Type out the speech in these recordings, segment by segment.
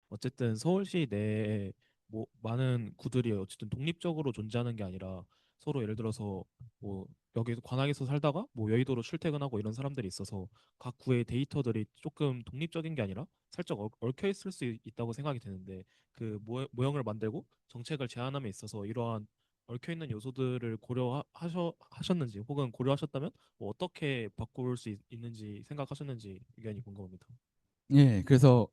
어쨌든 서울시 내에 뭐 많은 구들이 어쨌든 독립적으로 존재하는 게 아니라 서로 예를 들어서 뭐 여기 관악에서 살다가 뭐 여의도로 출퇴근하고 이런 사람들이 있어서 각 구의 데이터들이 조금 독립적인 게 아니라 살짝 얽혀 있을 수 있다고 생각이 드는데 그 모형을 만들고 정책을 제안함에 있어서 이러한 얽혀 있는 요소들을 고려하셨는지 혹은 고려하셨다면 뭐 어떻게 바꿀 수 있는지 생각하셨는지 의견이 궁금합니다. 예, 그래서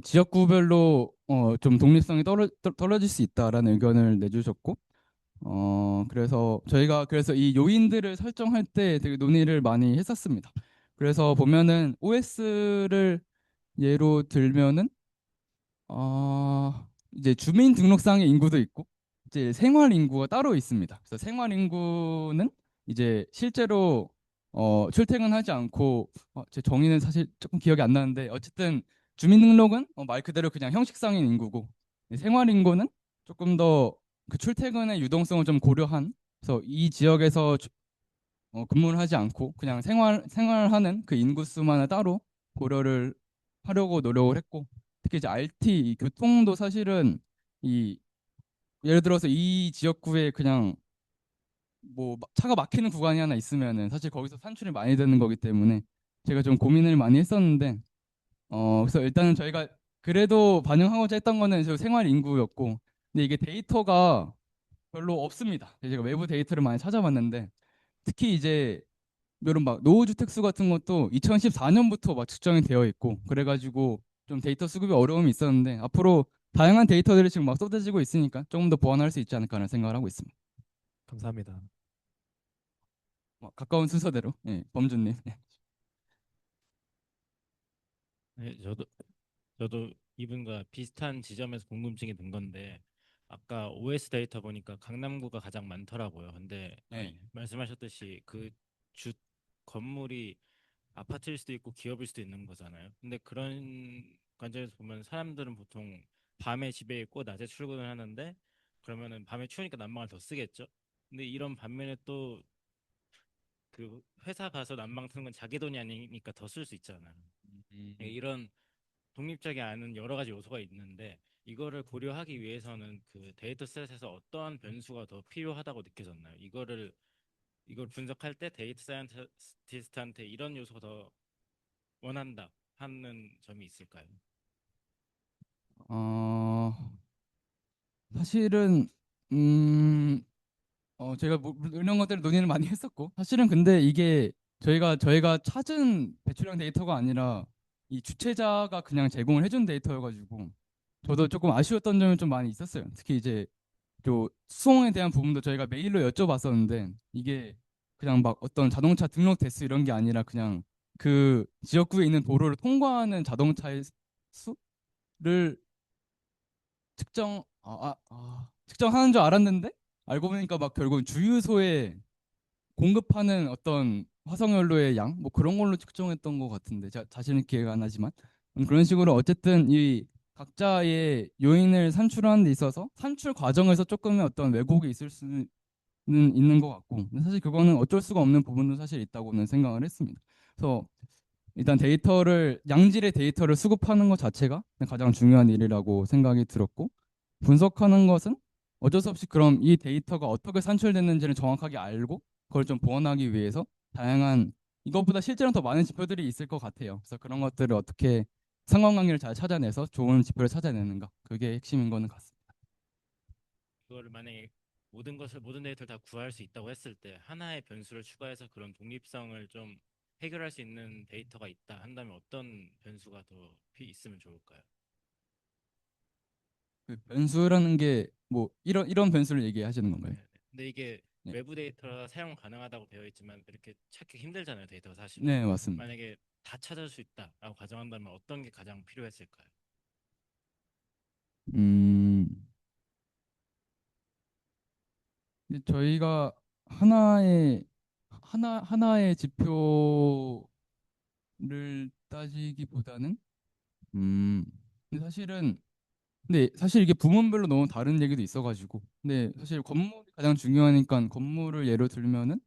지역구별로 좀 독립성이 떨어질 수 있다라는 의견을 내주셨고, 그래서 저희가 그래서 이 요인들을 설정할 때 되게 논의를 많이 했었습니다. 그래서 보면은 OS를 예로 들면은 이제 주민등록상의 인구도 있고 이제 생활 인구가 따로 있습니다. 그래서 생활 인구는 이제 실제로 출퇴근하지 않고 제 정의는 사실 조금 기억이 안 나는데 어쨌든 주민등록은 말 그대로 그냥 형식상인 인구고 생활 인구는 조금 더 그 출퇴근의 유동성을 좀 고려한 그래서 이 지역에서 근무를 하지 않고 그냥 생활하는 그 인구수만을 따로 고려를 하려고 노력을 했고 특히 이제 RT 이 교통도 사실은 이 예를 들어서 이 지역구에 그냥 뭐 차가 막히는 구간이 하나 있으면은 사실 거기서 산출이 많이 되는 거기 때문에 제가 좀 고민을 많이 했었는데 그래서 일단은 저희가 그래도 반영하고자 했던 거는 저 생활 인구였고 근데 이게 데이터가 별로 없습니다. 제가 외부 데이터를 많이 찾아봤는데 특히 이제 이런 막 노후주택수 같은 것도 2014년부터 막 측정이 되어 있고 그래가지고 좀 데이터 수급이 어려움이 있었는데 앞으로 다양한 데이터들이 지금 막 쏟아지고 있으니까 조금 더 보완할 수 있지 않을까 하는 생각을 하고 있습니다. 감사합니다. 가까운 순서대로 예, 범준님. 예. 네, 저도 이분과 비슷한 지점에서 궁금증이 든 건데 아까 OS 데이터 보니까 강남구가 가장 많더라고요. 근데 네. 말씀하셨듯이 그 주 건물이 아파트일 수도 있고 기업일 수도 있는 거잖아요. 근데 그런 관점에서 보면 사람들은 보통 밤에 집에 있고 낮에 출근을 하는데 그러면은 밤에 추우니까 난방을 더 쓰겠죠. 근데 이런 반면에 또 그 회사 가서 난방 트는 건 자기 돈이 아니니까 더 쓸 수 있잖아요. 예, 음. 이런 독립적이 않은 여러 가지 요소가 있는데 이거를 고려하기 위해서는 그 데이터셋에서 어떠한 변수가 더 필요하다고 느껴졌나요? 이걸 분석할 때 데이터 사이언티스트한테 이런 요소가 더 원한다 하는 점이 있을까요? 어, 사실은 음, 제가 뭐 이런 것들을 논의를 많이 했었고 사실은 근데 이게 저희가 찾은 배출량 데이터가 아니라 이 주최자가 그냥 제공을 해준 데이터여가지고 저도 조금 아쉬웠던 점이 좀 많이 있었어요. 특히 이제 또 수송에 대한 부분도 저희가 메일로 여쭤봤었는데 이게 그냥 막 어떤 자동차 등록 대수 이런 게 아니라 그냥 그 지역구에 있는 도로를 통과하는 자동차의 수를 측정하는 줄 알았는데 알고 보니까 막 결국 주유소에 공급하는 어떤 화석연료의 양 뭐 그런 걸로 측정했던 것 같은데 제가 자신은 기회가 안 나지만 그런 식으로 어쨌든 이 각자의 요인을 산출하는 데 있어서 산출 과정에서 조금의 어떤 왜곡이 있을 수는 있는 것 같고 근데 사실 그거는 어쩔 수가 없는 부분도 사실 있다고는 생각을 했습니다. 그래서 일단 양질의 데이터를 수급하는 것 자체가 가장 중요한 일이라고 생각이 들었고 분석하는 것은 어쩔 수 없이 그럼 이 데이터가 어떻게 산출됐는지를 정확하게 알고 그걸 좀 보완하기 위해서 다양한 이것보다 실제로는 더 많은 지표들이 있을 것 같아요. 그래서 그런 것들을 어떻게 상관관계를 잘 찾아내서 좋은 지표를 찾아내는가 그게 핵심인 거는 같습니다. 그거를 만약에 모든 데이터를 다 구할 수 있다고 했을 때 하나의 변수를 추가해서 그런 독립성을 좀 해결할 수 있는 데이터가 있다 한다면 어떤 변수가 더 있으면 좋을까요? 그 변수라는 게 뭐 이런 변수를 얘기하시는 건가요? 네, 네. 근데 이게 네, 외부 데이터가 사용 가능하다고 되어 있지만 이렇게 찾기 힘들잖아요, 데이터 사실은. 네 맞습니다. 만약에 다 찾을 수 있다라고 가정한다면 어떤 게 가장 필요했을까요? 음, 근데 저희가 하나의 지표를 따지기보다는 음, 근데 사실 이게 부문별로 너무 다른 얘기도 있어가지고 근데 사실 건물이 가장 중요하니까 건물을 예로 들면은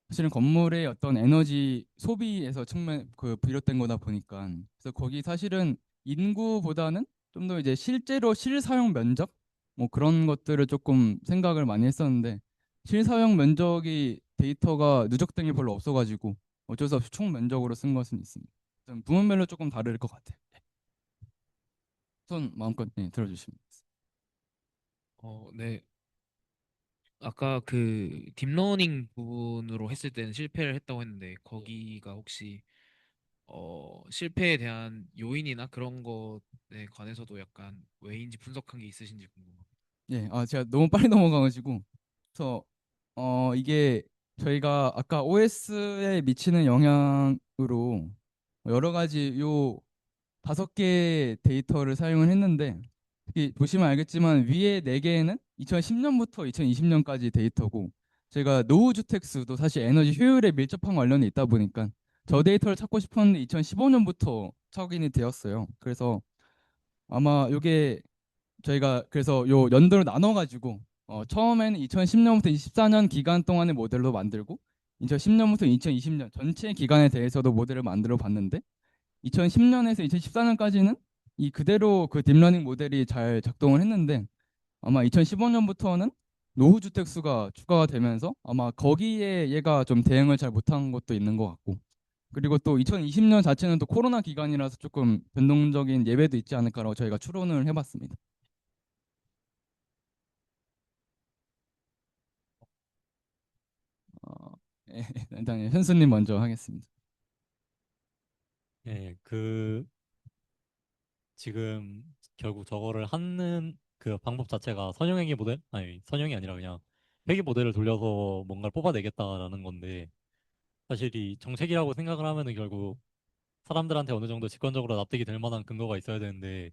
사실은 건물의 어떤 에너지 소비에서 측면 그 비롯된 거다 보니까 그래서 거기 사실은 인구보다는 좀 더 이제 실제로 실사용 면적 뭐 그런 것들을 조금 생각을 많이 했었는데 실사용 면적이 데이터가 누적된 게 별로 없어가지고 어쩔 수 없이 총 면적으로 쓴 것은 있습니다. 좀 부문별로 조금 다를 것 같아요. 손 마음껏 들어주시면. 네. 아까 그 딥러닝 부분으로 했을 때는 실패를 했다고 했는데 거기가 혹시 실패에 대한 요인이나 그런 것에 관해서도 약간 왜인지 분석한 게 있으신지 궁금합니다. 예, 제가 너무 빨리 넘어가가지고 그래서 이게 저희가 아까 OS에 미치는 영향으로 여러 가지 요 5개 데이터를 사용을 했는데 특히 보시면 알겠지만 위에 4개는 2010년부터 2020년까지 데이터고 제가 노후 주택 수도 사실 에너지 효율에 밀접한 관련이 있다 보니까 저 데이터를 찾고 싶었는데 2015년부터 확인이 되었어요. 그래서 아마 요게 저희가 그래서 요 연도를 나눠가지고 처음에는 2010년부터 24년 기간 동안의 모델로 만들고 2010년부터 2020년 전체 기간에 대해서도 모델을 만들어 봤는데 2010년에서 2014년까지는 이 그대로 그 딥러닝 모델이 잘 작동을 했는데 아마 2015년부터는 노후 주택 수가 추가가 되면서 아마 거기에 얘가 좀 대응을 잘 못한 것도 있는 것 같고 그리고 또 2020년 자체는 또 코로나 기간이라서 조금 변동적인 예외도 있지 않을까라고 저희가 추론을 해봤습니다. 어, 예, 일단 현수님 먼저 하겠습니다. 예, 지금 결국 저거를 하는 그 방법 자체가 선형회계 모델? 아니, 선형이 아니라 그냥 회계 모델을 돌려서 뭔가를 뽑아내겠다라는 건데 사실 이 정책이라고 생각을 하면은 결국 사람들한테 어느 정도 직관적으로 납득이 될 만한 근거가 있어야 되는데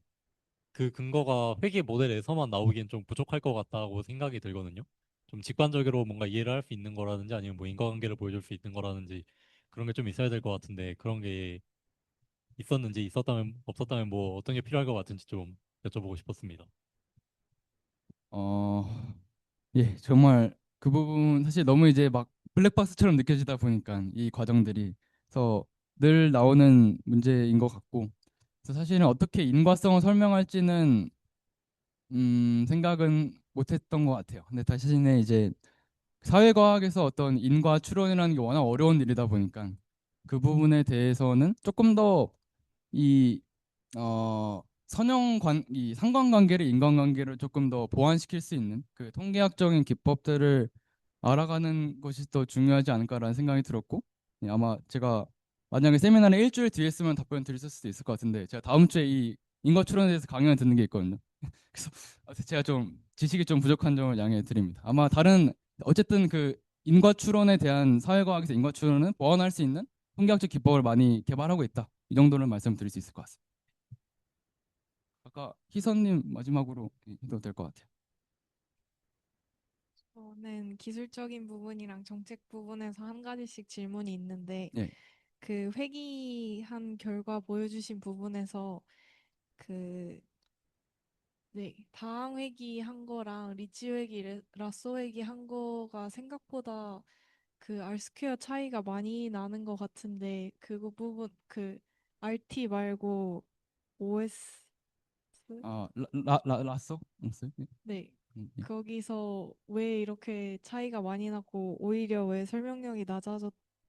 그 근거가 회계 모델에서만 나오기엔 좀 부족할 것 같다고 생각이 들거든요. 좀 직관적으로 뭔가 이해를 할 수 있는 거라든지 아니면 뭐 인과관계를 보여줄 수 있는 거라든지 그런 게 좀 있어야 될 것 같은데 그런 게 있었는지 있었다면 없었다면 뭐 어떤 게 필요할 것 같은지 좀 여쭤보고 싶었습니다. 어, 예, 정말 그 부분 사실 너무 이제 막 블랙박스처럼 느껴지다 보니까 이 과정들이 그래서 늘 나오는 문제인 것 같고 그래서 사실은 어떻게 인과성을 설명할지는 생각은 못했던 것 같아요. 근데 대신에 이제 사회과학에서 어떤 인과 추론이라는 게 워낙 어려운 일이다 보니까 그 부분에 대해서는 조금 더 이 이 상관관계를 인간관계를 조금 더 보완시킬 수 있는 그 통계학적인 기법들을 알아가는 것이 더 중요하지 않을까라는 생각이 들었고 아마 제가 만약에 세미나를 일주일 뒤에 쓰면 답변 드릴 수도 있을 것 같은데 제가 다음 주에 이 인과 추론에 대해서 강연을 듣는 게 있거든요. 그래서 제가 좀 지식이 좀 부족한 점을 양해해 드립니다. 아마 다른 어쨌든 그 인과 추론에 대한 사회과학에서 인과 추론은 보완할 수 있는 통계학적 기법을 많이 개발하고 있다. 이 정도는 말씀드릴 수 있을 것 같습니다. 아까 희선님 마지막으로 해도 될 것 같아요. 저는 기술적인 부분이랑 정책 부분에서 한 가지씩 질문이 있는데 네. 그 회귀한 결과 보여주신 부분에서 그 네, 다항 회귀한 거랑 리치 회귀, 라쏘 회귀 한 거가 생각보다 그 R 스퀘어 차이가 많이 나는 것 같은데 그거 부분 그 RT 말고 OS 라쏘? 라쏘? 네. 예. 거기서 왜 이렇게 차이가 많이 나고 오히려 왜 설명력이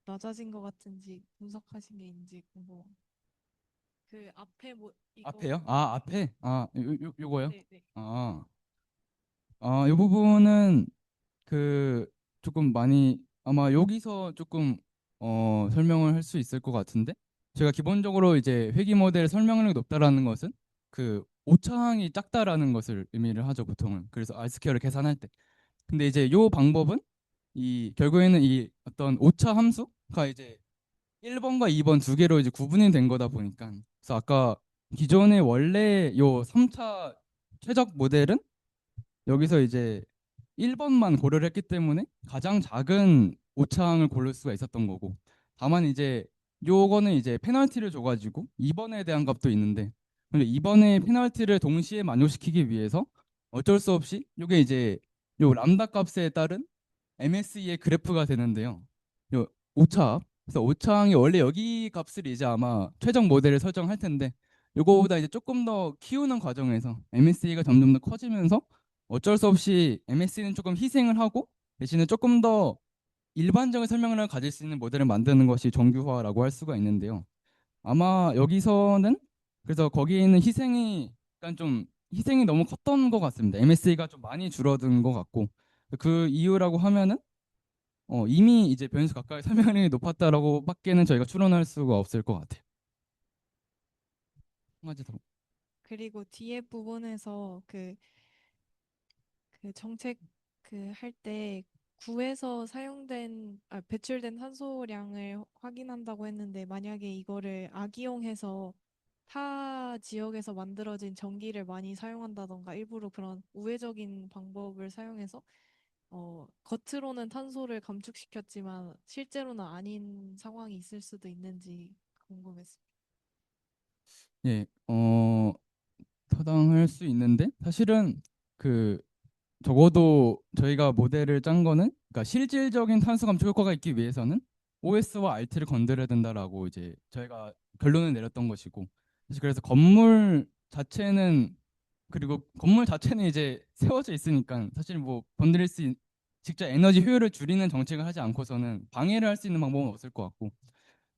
낮아진 것 같은지 분석하신 게 있는지 궁금해요. 그 앞에 뭐 이거 앞에요? 앞에? 요거요? 네네. 아, 이 부분은 그 조금 많이 아마 여기서 조금 설명을 할 수 있을 것 같은데 제가 기본적으로 이제 회귀 모델 설명력이 높다라는 것은 그 오차항이 작다라는 것을 의미를 하죠 보통은. 그래서 R스퀘어를 계산할 때. 근데 이제 요 방법은 이 결국에는 이 어떤 오차 함수가 이제 1번과 2번 두 개로 이제 구분이 된 거다 보니까 그래서 아까 기존의 원래 요 3차 최적 모델은 여기서 이제 1번만 고려를 했기 때문에 가장 작은 오차항을 고를 수가 있었던 거고 다만 이제 요거는 이제 페널티를 줘가지고 2번에 대한 값도 있는데 근데 2번의 페널티를 동시에 만족시키기 위해서 어쩔 수 없이 요게 이제 요 람다 값에 따른 MSE의 그래프가 되는데요. 요 오차항 그래서 오차항이 원래 여기 값을 이제 아마 최종 모델을 설정할 텐데 요거보다 이제 조금 더 키우는 과정에서 MSE가 점점 더 커지면서 어쩔 수 없이 MSE는 조금 희생을 하고 대신에 조금 더 일반적인 설명을 가질 수 있는 모델을 만드는 것이 정규화라고 할 수가 있는데요. 아마 여기서는 그래서 거기에 있는 희생이 약간 좀 희생이 너무 컸던 것 같습니다. MSE가 좀 많이 줄어든 것 같고 그 이유라고 하면은 이미 이제 변수 각각의 설명이 높았다라고 밖에는 저희가 추론할 수가 없을 것 같아요. 한 가지 더. 그리고 뒤에 부분에서 그 정책 그 할 때 구에서 배출된 탄소량을 확인한다고 했는데 만약에 이거를 악이용해서 타 지역에서 만들어진 전기를 많이 사용한다던가 일부러 그런 우회적인 방법을 사용해서 겉으로는 탄소를 감축시켰지만 실제로는 아닌 상황이 있을 수도 있는지 궁금했습니다. 예, 타당할 수 있는데 사실은 그 적어도 저희가 모델을 짠 거는 그러니까 실질적인 탄소 감축 효과가 있기 위해서는 OS와 RT를 건드려야 된다라고 이제 저희가 결론을 내렸던 것이고 사실 그래서 건물 자체는 그리고 건물 자체는 이제 세워져 있으니까 사실 뭐 건드릴 수 직접 에너지 효율을 줄이는 정책을 하지 않고서는 방해를 할 수 있는 방법은 없을 것 같고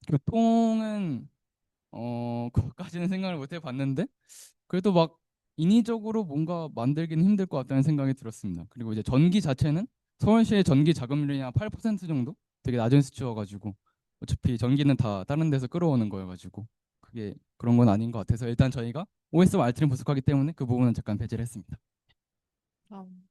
교통은 그것까지는 생각을 못 해봤는데 그래도 막 인위적으로 뭔가 만들기는 힘들 것 같다는 생각이 들었습니다. 그리고 이제 전기 자체는 서울시의 전기 자급률이 한 8% 정도 되게 낮은 수치여가지고 어차피 전기는 다 다른 데서 끌어오는 거여가지고 그게 그런 건 아닌 것 같아서 일단 저희가 OS와 RT를 부족하기 때문에 그 부분은 잠깐 배제를 했습니다. 다음.